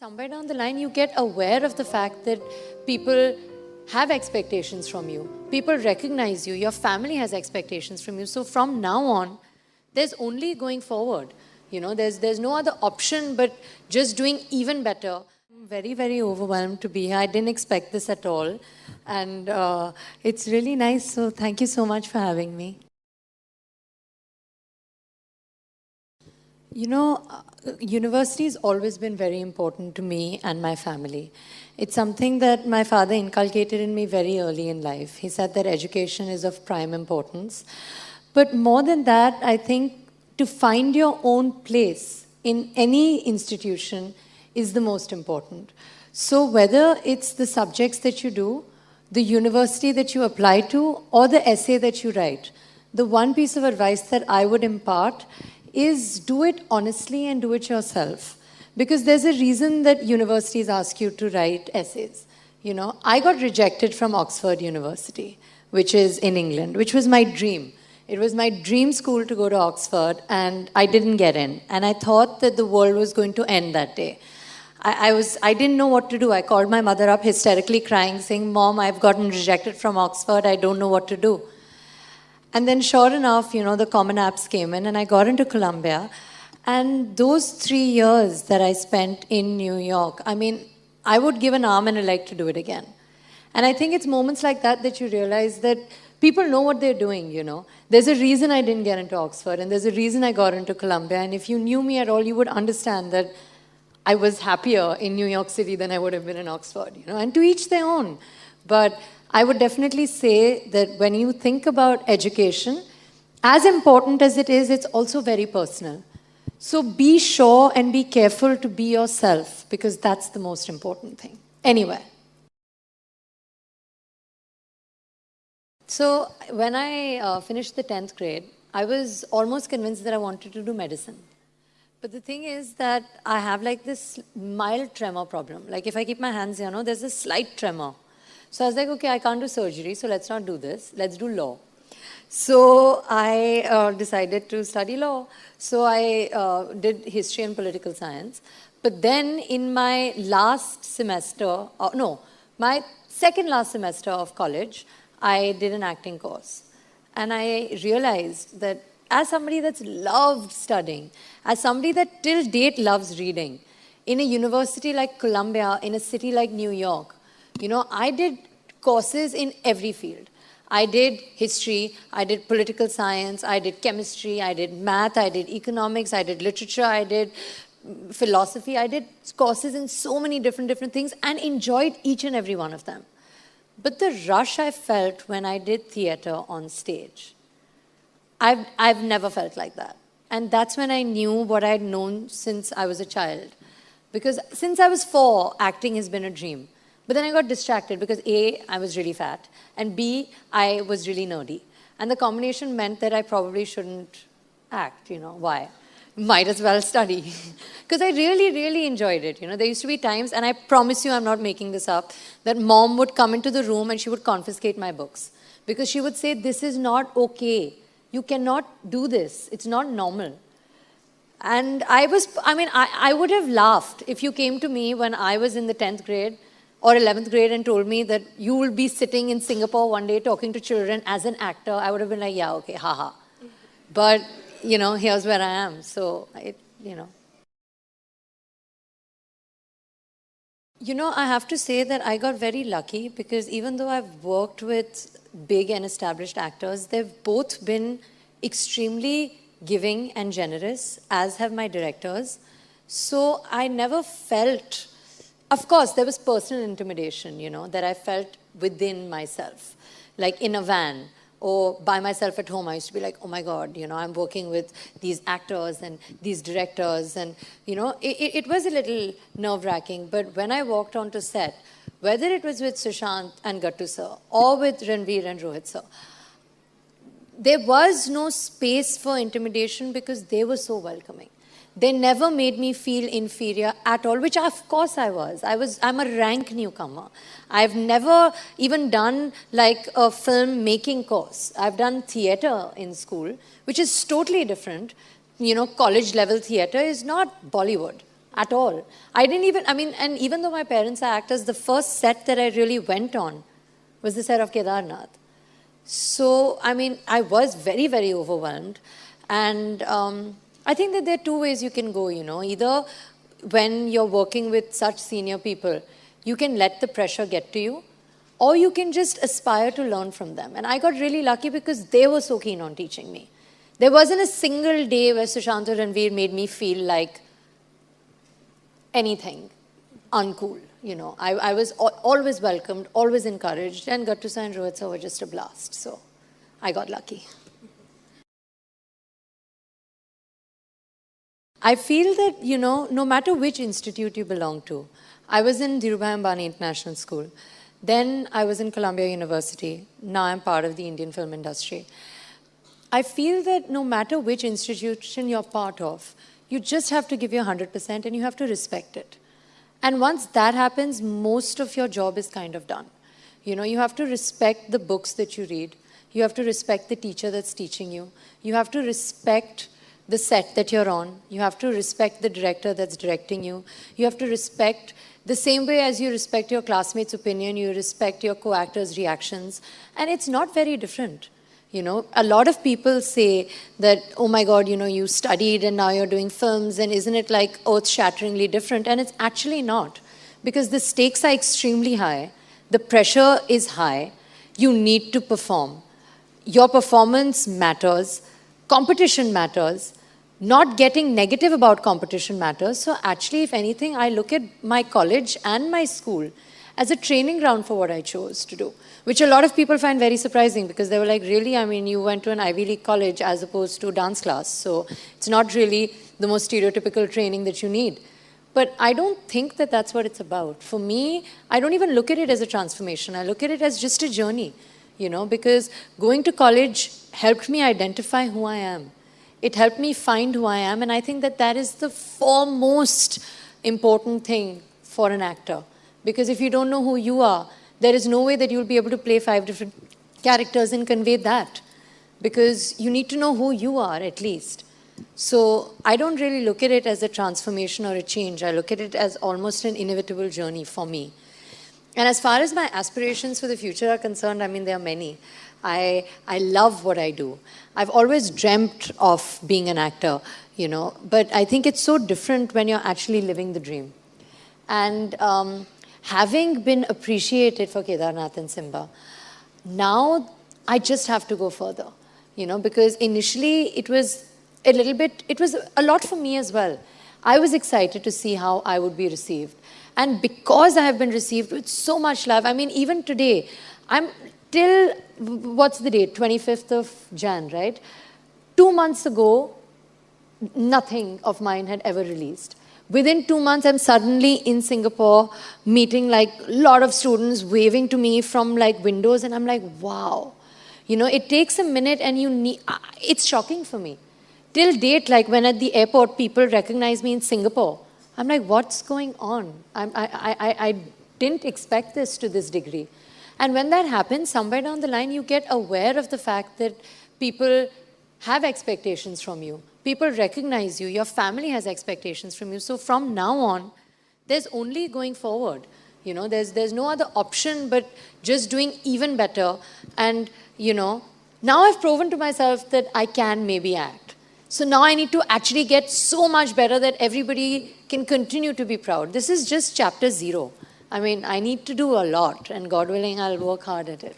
Somewhere down the line, you get aware of the fact that people have expectations from you. People recognize you. Your family has expectations from you. So from now on, there's only going forward. You know, there's no other option but just doing even better. I'm very, very overwhelmed to be here. I didn't expect this at all. And it's really nice. So thank you so much for having me. You know, university has always been very important to me and my family. It's something that my father inculcated in me very early in life. He said that education is of prime importance. But more than that, I think to find your own place in any institution is the most important. So whether it's the subjects that you do, the university that you apply to, or the essay that you write, the one piece of advice that I would impart is do it honestly and do it yourself. Because there's a reason that universities ask you to write essays. You know, I got rejected from Oxford University, which is in England, which was my dream. It was my dream school to go to Oxford, and I didn't get in. And I thought that the world was going to end that day. I didn't know what to do. I called my mother up hysterically crying, saying, "Mom, I've gotten rejected from Oxford. I don't know what to do." And then sure enough, you know, the Common Apps came in and I got into Columbia. And those 3 years that I spent in New York, I mean, I would give an arm and a leg to do it again. And I think it's moments like that that you realize that people know what they're doing, you know. There's a reason I didn't get into Oxford and there's a reason I got into Columbia. And if you knew me at all, you would understand that I was happier in New York City than I would have been in Oxford, you know, and to each their own. But I would definitely say that when you think about education, as important as it is, it's also very personal. So be sure and be careful to be yourself, because that's the most important thing. Anyway. So when I finished the 10th grade, I was almost convinced that I wanted to do medicine. But the thing is that I have like this mild tremor problem. Like if I keep my hands here, no, there's a slight tremor. So I was like, okay, I can't do surgery, so let's not do this. Let's do law. So I decided to study law. So I did history and political science. But then in my last semester, my second last semester of college, I did an acting course. And I realized that as somebody that's loved studying, as somebody that till date loves reading, in a university like Columbia, in a city like New York, you know, I did courses in every field. I did history, I did political science, I did chemistry, I did math, I did economics, I did literature, I did philosophy. I did courses in so many different things and enjoyed each and every one of them. But the rush I felt when I did theater on stage, I've never felt like that. And that's when I knew what I'd known since I was a child. Because since I was 4, acting has been a dream. But then I got distracted because A, I was really fat, and B, I was really nerdy. And the combination meant that I probably shouldn't act, you know, why? Might as well study. Because I really, really enjoyed it. You know, there used to be times, and I promise you I'm not making this up, that mom would come into the room and she would confiscate my books. Because she would say, this is not okay. You cannot do this. It's not normal. And I would have laughed if you came to me when I was in the 10th grade or 11th grade and told me that you will be sitting in Singapore one day talking to children as an actor. I would have been like, yeah, okay, haha. But, you know, here's where I am. So, you know. You know, I have to say that I got very lucky because even though I've worked with big and established actors, they've both been extremely giving and generous, as have my directors. So I never felt, of course, there was personal intimidation, you know, that I felt within myself. Like in a van or by myself at home, I used to be like, oh my God, you know, I'm working with these actors and these directors. And, you know, it was a little nerve-wracking. But when I walked onto set, whether it was with Sushant and Gattu sir or with Ranveer and Rohit sir, there was no space for intimidation because they were so welcoming. They never made me feel inferior at all, which of course I was. I'm a rank newcomer. I've never even done like a film making course. I've done theater in school, which is totally different. You know, college level theater is not Bollywood. at all. I didn't even, I mean, and even though my parents are actors, the first set that I really went on was the set of Kedarnath. So, I mean, I was very, very overwhelmed. And I think that there are two ways you can go, you know. Either when you're working with such senior people, you can let the pressure get to you, or you can just aspire to learn from them. And I got really lucky because they were so keen on teaching me. There wasn't a single day where Sushant or Ranveer made me feel like anything uncool. You know, I was always welcomed, always encouraged, and Gattusa and Rohit sir were just a blast. So I got lucky. I feel that, you know, no matter which institute you belong to, I was in Dhirubhai Ambani International School. Then I was in Columbia University. Now I'm part of the Indian film industry. I feel that no matter which institution you're part of, you just have to give your 100% and you have to respect it. And once that happens, most of your job is kind of done. You know, you have to respect the books that you read. You have to respect the teacher that's teaching you. You have to respect the set that you're on. You have to respect the director that's directing you. You have to respect, the same way as you respect your classmates' opinion, you respect your co-actors' reactions. And it's not very different. You know, a lot of people say that, oh my God, you know, you studied and now you're doing films, and isn't it like earth-shatteringly different? And it's actually not, because the stakes are extremely high. The pressure is high. You need to perform. Your performance matters. Competition matters. Not getting negative about competition matters. So actually, if anything, I look at my college and my school as a training ground for what I chose to do, which a lot of people find very surprising, because they were like, really? I mean, you went to an Ivy League college as opposed to dance class. So it's not really the most stereotypical training that you need. But I don't think that that's what it's about. For me, I don't even look at it as a transformation. I look at it as just a journey, you know, because going to college helped me identify who I am. It helped me find who I am. And I think that that is the foremost important thing for an actor. Because if you don't know who you are, there is no way that you'll be able to play 5 different characters and convey that. Because you need to know who you are, at least. So I don't really look at it as a transformation or a change. I look at it as almost an inevitable journey for me. And as far as my aspirations for the future are concerned, I mean, there are many. I love what I do. I've always dreamt of being an actor, you know, but I think it's so different when you're actually living the dream. And having been appreciated for Kedarnath and Simba, now I just have to go further, you know, because initially it was a little bit, it was a lot for me as well. I was excited to see how I would be received. And because I have been received with so much love, I mean, even today, I'm till, what's the date? 25th of Jan, right? 2 months ago, nothing of mine had ever released. Within 2 months, I'm suddenly in Singapore, meeting like a lot of students, waving to me from like windows, and I'm like, wow. You know, it takes a minute and you need, it's shocking for me. Till date, like when at the airport, people recognize me in Singapore, I'm like, what's going on? I didn't expect this to this degree. And when that happens, somewhere down the line, you get aware of the fact that people have expectations from you. People recognize you. Your family has expectations from you. So from now on, there's only going forward. You know, there's no other option but just doing even better. And, you know, now I've proven to myself that I can maybe act. So now I need to actually get so much better that everybody can continue to be proud. This is just chapter 0. I mean, I need to do a lot, and God willing, I'll work hard at it.